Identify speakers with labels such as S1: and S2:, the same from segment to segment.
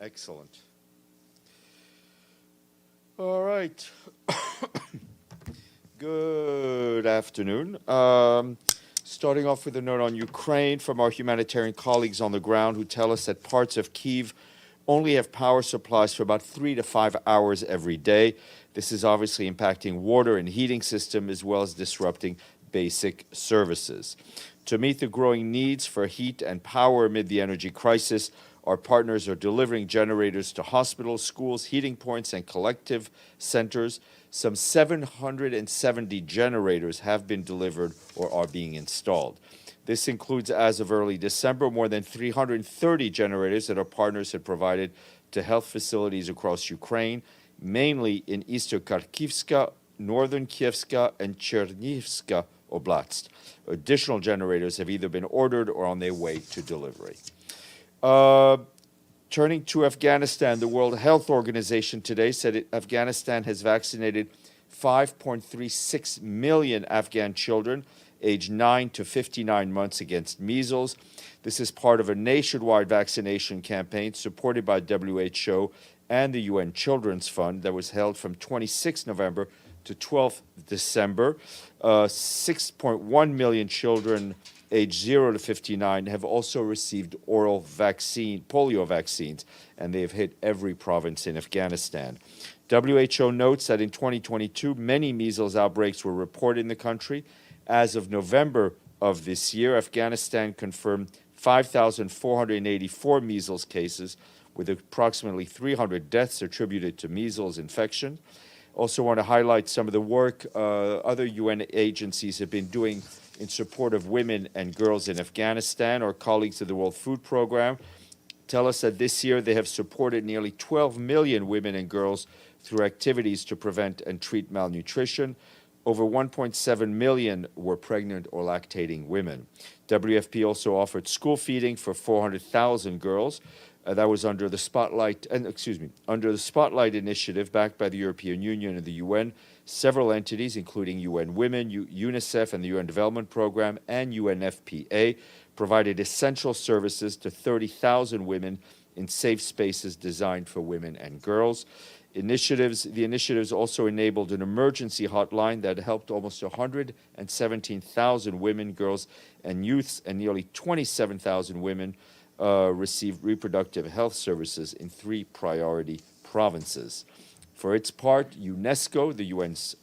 S1: Excellent. All right. Good afternoon. Starting off with a note on Ukraine from our humanitarian colleagues on the ground who tell us that parts of Kyiv only have power supplies for about 3 to 5 hours every day. This is obviously impacting water and heating system as well as disrupting basic services. To meet the growing needs for heat and power amid the energy crisis, our partners are delivering generators to hospitals, schools, heating points, and collective centers. Some 770 generators have been delivered or are being installed. This includes, as of early December, more than 330 generators that our partners had provided to health facilities across Ukraine, mainly in eastern Kharkivska, northern Kyivska and Chernihivska oblasts. Additional generators have either been ordered or on their way to delivery. Turning to Afghanistan, the World Health Organization today said Afghanistan has vaccinated 5.36 million Afghan children aged 9 to 59 months against measles. This is part of a nationwide vaccination campaign supported by WHO and the UN Children's Fund that was held from 26 November to 12 December. 6.1 million children aged 0 to 59 have also received oral polio vaccines, and they have hit every province in Afghanistan. WHO notes that in 2022, many measles outbreaks were reported in the country. As of November of this year, Afghanistan confirmed 5,484 measles cases, with approximately 300 deaths attributed to measles infection. Also want to highlight some of the work other UN agencies have been doing in support of women and girls in Afghanistan. Our colleagues at the World Food Program tell us that this year they have supported nearly 12 million women and girls through activities to prevent and treat malnutrition. Over 1.7 million were pregnant or lactating women. WFP also offered school feeding for 400,000 girls. That was under the Spotlight initiative backed by the European Union and the UN. Several entities, including UN Women, UNICEF, and the UN Development Program, and UNFPA, provided essential services to 30,000 women in safe spaces designed for women and girls. The initiatives also enabled an emergency hotline that helped almost 117,000 women, girls, and youths, and nearly 27,000 women received reproductive health services in 3 priority provinces. For its part, UNESCO, the UN's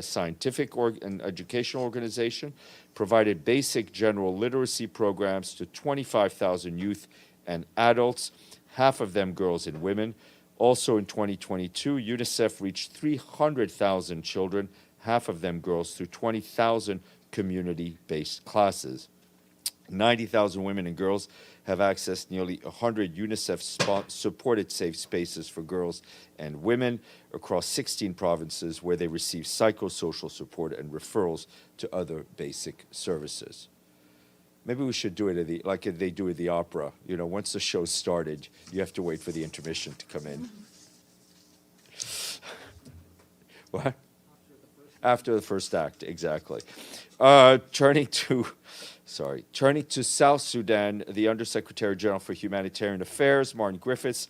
S1: scientific and educational organization, provided basic general literacy programs to 25,000 youth and adults, half of them girls and women. Also in 2022, UNICEF reached 300,000 children, half of them girls, through 20,000 community-based classes. 90,000 women and girls have accessed nearly 100 UNICEF-supported safe spaces for girls and women across 16 provinces where they receive psychosocial support and referrals to other basic services. Maybe we should do it like they do at the opera. You know, once the show's started, you have to wait for the intermission to come in. What? After the first act, exactly. Turning to South Sudan, the Undersecretary General for Humanitarian Affairs, Martin Griffiths,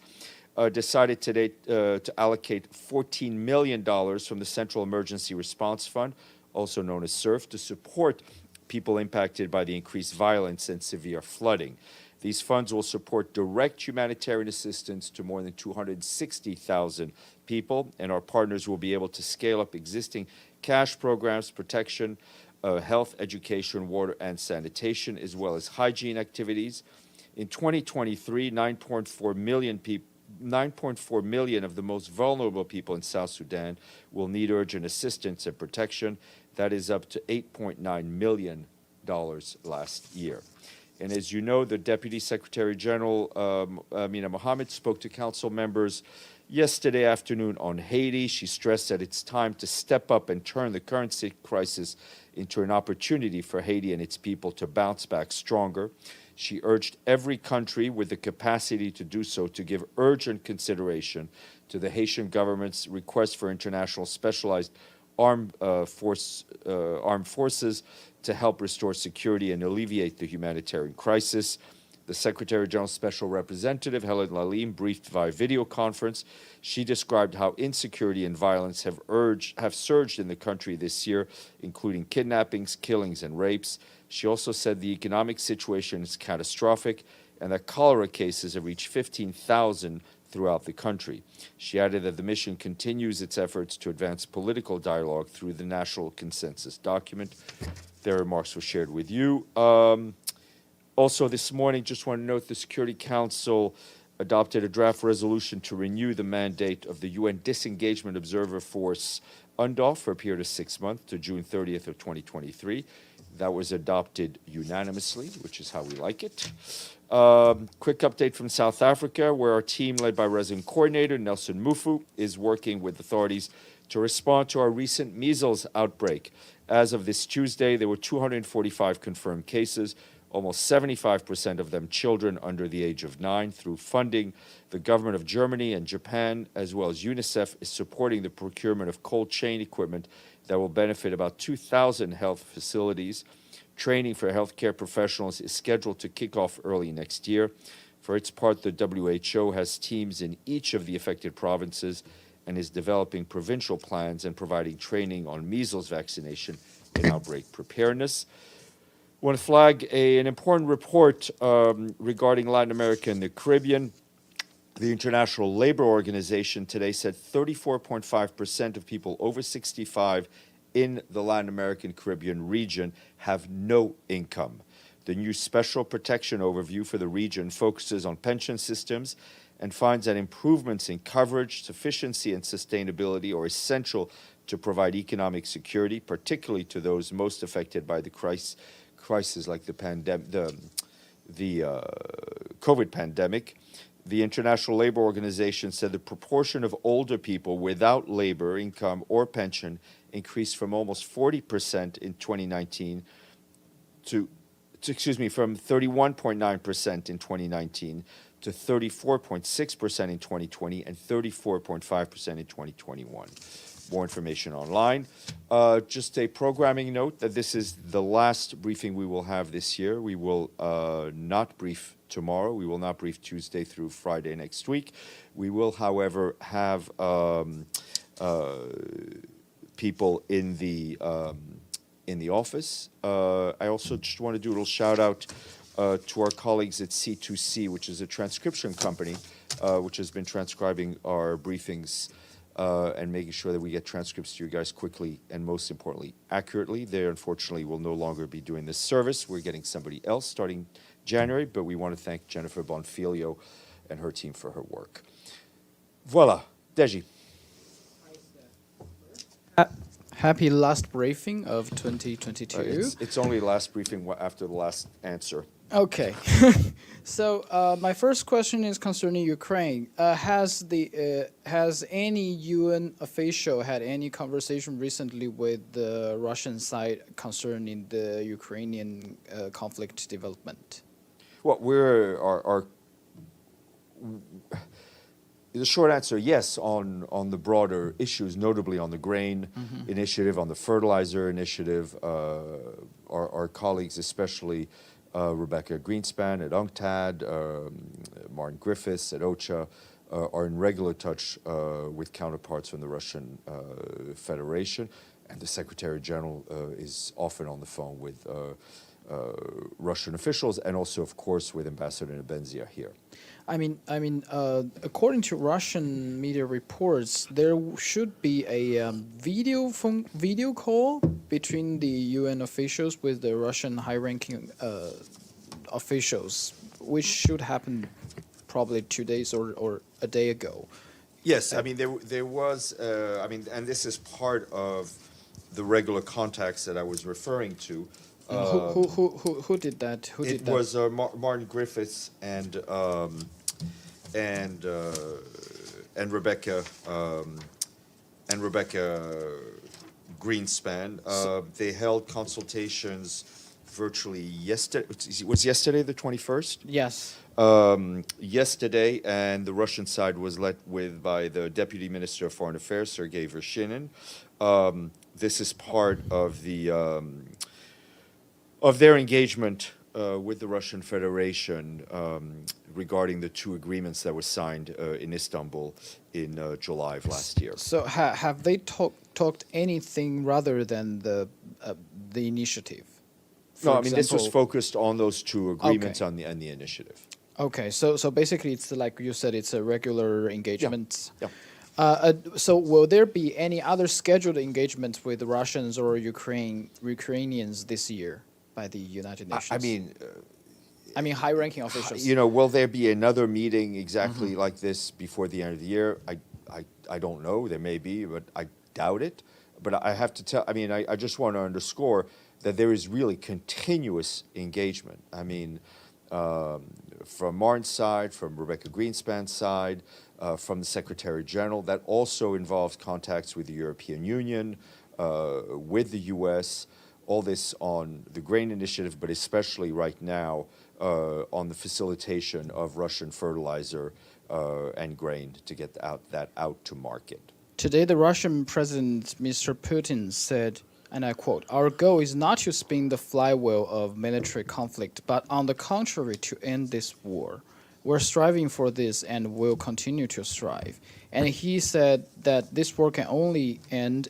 S1: decided today to allocate $14 million from the Central Emergency Response Fund, also known as SURF, to support people impacted by the increased violence and severe flooding. These funds will support direct humanitarian assistance to more than 260,000 people, and our partners will be able to scale up existing cash programs, protection, health, education, water, and sanitation, as well as hygiene activities. In 2023, 9.4 million of the most vulnerable people in South Sudan will need urgent assistance and protection. That is up to $8.9 million last year. And as you know, the Deputy Secretary General, Amina Mohammed, spoke to council members yesterday afternoon on Haiti. She stressed that it's time to step up and turn the current crisis into an opportunity for Haiti and its people to bounce back stronger. She urged every country with the capacity to do so to give urgent consideration to the Haitian government's request for international specialized armed forces to help restore security and alleviate the humanitarian crisis. The Secretary General's Special Representative, Helen Lalim, briefed via video conference. She described how insecurity and violence have surged in the country this year, including kidnappings, killings, and rapes. She also said the economic situation is catastrophic and that cholera cases have reached 15,000 throughout the country. She added that the mission continues its efforts to advance political dialogue through the National Consensus document. Their remarks were shared with you. Also this morning, just want to note the Security Council adopted a draft resolution to renew the mandate of the UN Disengagement Observer Force, UNDOF, for a period of 6 months to June 30th of 2023. That was adopted unanimously, which is how we like it. Quick update from South Africa, where our team, led by Resident Coordinator Nelson Mufu, is working with authorities to respond to our recent measles outbreak. As of this Tuesday, there were 245 confirmed cases, almost 75% of them children under the age of 9. Through funding, the government of Germany and Japan, as well as UNICEF, is supporting the procurement of cold chain equipment that will benefit about 2,000 health facilities. Training for healthcare professionals is scheduled to kick off early next year. For its part, the WHO has teams in each of the affected provinces and is developing provincial plans and providing training on measles vaccination and outbreak preparedness. I want to flag an important report regarding Latin America and the Caribbean. The International Labor Organization today said 34.5% of people over 65 in the Latin American Caribbean region have no income. The new Special Protection Overview for the region focuses on pension systems and finds that improvements in coverage, sufficiency, and sustainability are essential to provide economic security, particularly to those most affected by the crisis like the COVID pandemic. The International Labor Organization said the proportion of older people without labor, income, or pension increased from almost 40% in 2019 from 31.9% in 2019 to 34.6% in 2020 and 34.5% in 2021. More information online. Just a programming note that this is the last briefing we will have this year. We will not brief tomorrow. We will not brief Tuesday through Friday next week. We will, however, have people in the office. I also just want to do a little shout out to our colleagues at C2C, which is a transcription company, which has been transcribing our briefings and making sure that we get transcripts to you guys quickly and, most importantly, accurately. They, unfortunately, will no longer be doing this service. We're getting somebody else starting January, but we want to thank Jennifer Bonfilio and her team for her work. Voila. Deji.
S2: Happy last briefing of 2022.
S1: It's only last briefing after the last answer.
S2: Okay. So my first question is concerning Ukraine. Has any UN official had any conversation recently with the Russian side concerning the Ukrainian conflict development?
S1: Well, the short answer, yes, on the broader issues, notably on the grain initiative, on the fertilizer initiative. Our colleagues, especially Rebecca Greenspan at UNCTAD, Martin Griffiths at OCHA, are in regular touch with counterparts from the Russian Federation, and the Secretary General is often on the phone with Russian officials, and also, of course, with Ambassador Nebenzia here.
S2: I mean, according to Russian media reports, there should be a video call between the UN officials with the Russian high-ranking officials, which should happen probably 2 days or a day ago.
S1: Yes, I mean there was. And this is part of the regular contacts that I was referring to.
S2: Who did that?
S1: It was Martin Griffiths and Rebecca Greenspan. They held consultations virtually yesterday. Was yesterday the 21st?
S2: Yes.
S1: Yesterday, and the Russian side was led by the Deputy Minister of Foreign Affairs, Sergei Vershinin. This is part of the of their engagement with the Russian Federation regarding the two agreements that were signed in Istanbul in July of last year.
S2: So have they talked anything rather than the initiative?
S1: No,
S2: For
S1: I mean, this was
S2: example-
S1: focused on those two agreements
S2: Okay.
S1: on the initiative.
S2: Okay, so basically, it's like you said, it's a regular engagement.
S1: Yeah.
S2: So will there be any other scheduled engagements with Russians or Ukrainians this year by the United Nations? I mean, high-ranking officials.
S1: You know, will there be another meeting exactly like this before the end of the year? I don't know. There may be, but I doubt it. But I have to tell, I just want to underscore that there is really continuous engagement. I mean, from Martin's side, from Rebecca Greenspan's side, from the Secretary General. That also involves contacts with the European Union, with the U.S., all this on the grain initiative, but especially right now on the facilitation of Russian fertilizer and grain to get that out to market.
S2: Today, the Russian President, Mr. Putin, said, and I quote, "Our goal is not to spin the flywheel of military conflict, but on the contrary, to end this war. We're striving for this and will continue to strive." And he said that this war can only end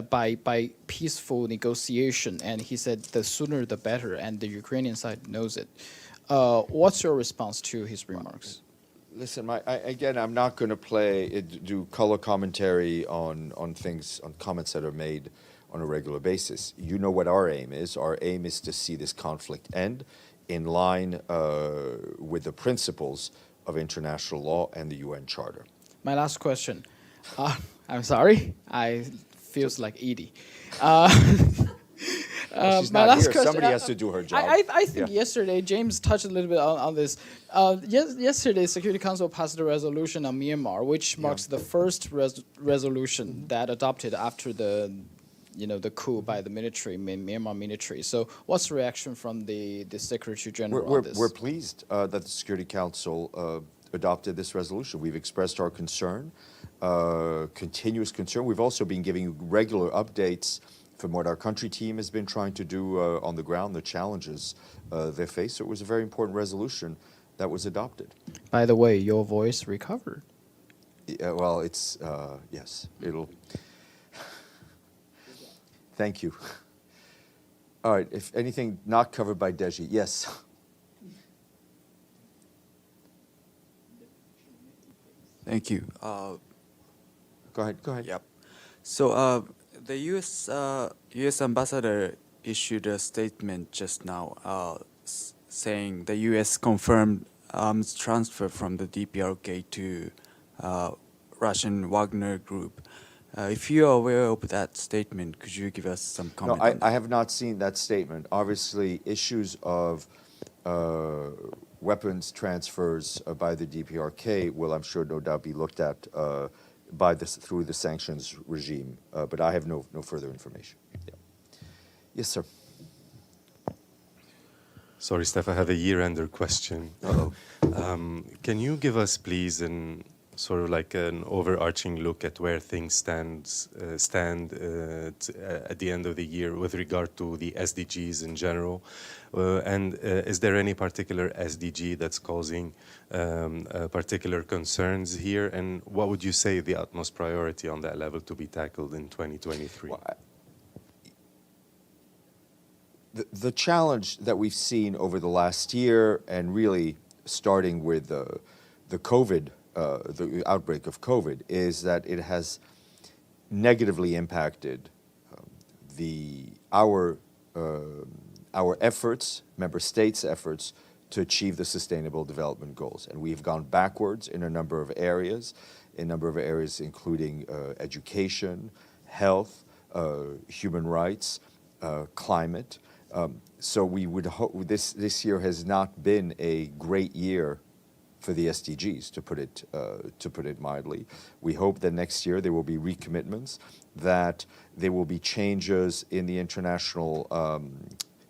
S2: by peaceful negotiation. And he said the sooner the better, and the Ukrainian side knows it. What's your response to his remarks?
S1: Listen, I'm not going to do color commentary on comments that are made on a regular basis. You know what our aim is. Our aim is to see this conflict end in line with the principles of international law and the UN Charter.
S2: My last question. I'm sorry. I feels like Edie.
S1: She's
S2: my
S1: not
S2: last
S1: here.
S2: question,
S1: Somebody has to do her job.
S2: I think yesterday, James touched a little bit on this. Yesterday, Security Council passed a resolution on Myanmar, which marks the first resolution that adopted after the coup by the military, Myanmar military. So what's the reaction from the Secretary General on this?
S1: We're pleased that the Security Council adopted this resolution. We've expressed our concern, continuous concern. We've also been giving regular updates from what our country team has been trying to do on the ground, the challenges they face. So it was a very important resolution that was adopted.
S2: By the way, your voice recovered.
S1: Yeah, well, it's, yes, it'll... Thank you. All right, if anything not covered by Deji, yes.
S3: Thank you.
S1: Go ahead.
S3: Yep. So the U.S. ambassador issued a statement just now saying the U.S. confirmed arms transfer from the DPRK to Russian Wagner Group. If you are aware of that statement, could you give us some comment?
S1: No, I have not seen that statement. Obviously, issues of weapons transfers by the DPRK will, I'm sure, no doubt be looked at through the sanctions regime. But I have no further information. Yeah. Yes, sir.
S4: Sorry, Steph, I have a year-ender question.
S1: Uh-oh.
S4: Can you give us, please, an overarching look at where things stand at the end of the year with regard to the SDGs in general? And is there any particular SDG that's causing particular concerns here? And what would you say the utmost priority on that level to be tackled in 2023?
S1: Well, the challenge that we've seen over the last year, and really starting with the COVID, the outbreak of COVID, is that it has negatively impacted our efforts, member states' efforts, to achieve the Sustainable Development Goals. And we've gone backwards in a number of areas, including education, health, human rights, climate. So we would hope this year has not been a great year for the SDGs, to put it mildly. We hope that next year there will be recommitments, that there will be changes in the international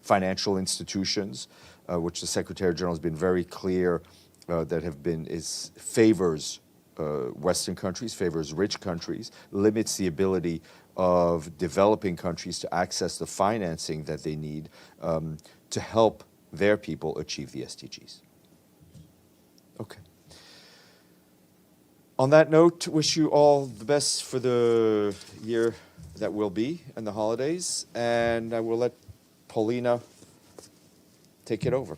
S1: financial institutions, which the Secretary General has been very clear favors Western countries, favors rich countries, limits the ability of developing countries to access the financing that they need to help their people achieve the SDGs. Okay. On that note, wish you all the best for the year that will be and the holidays, and I will let Paulina take it over.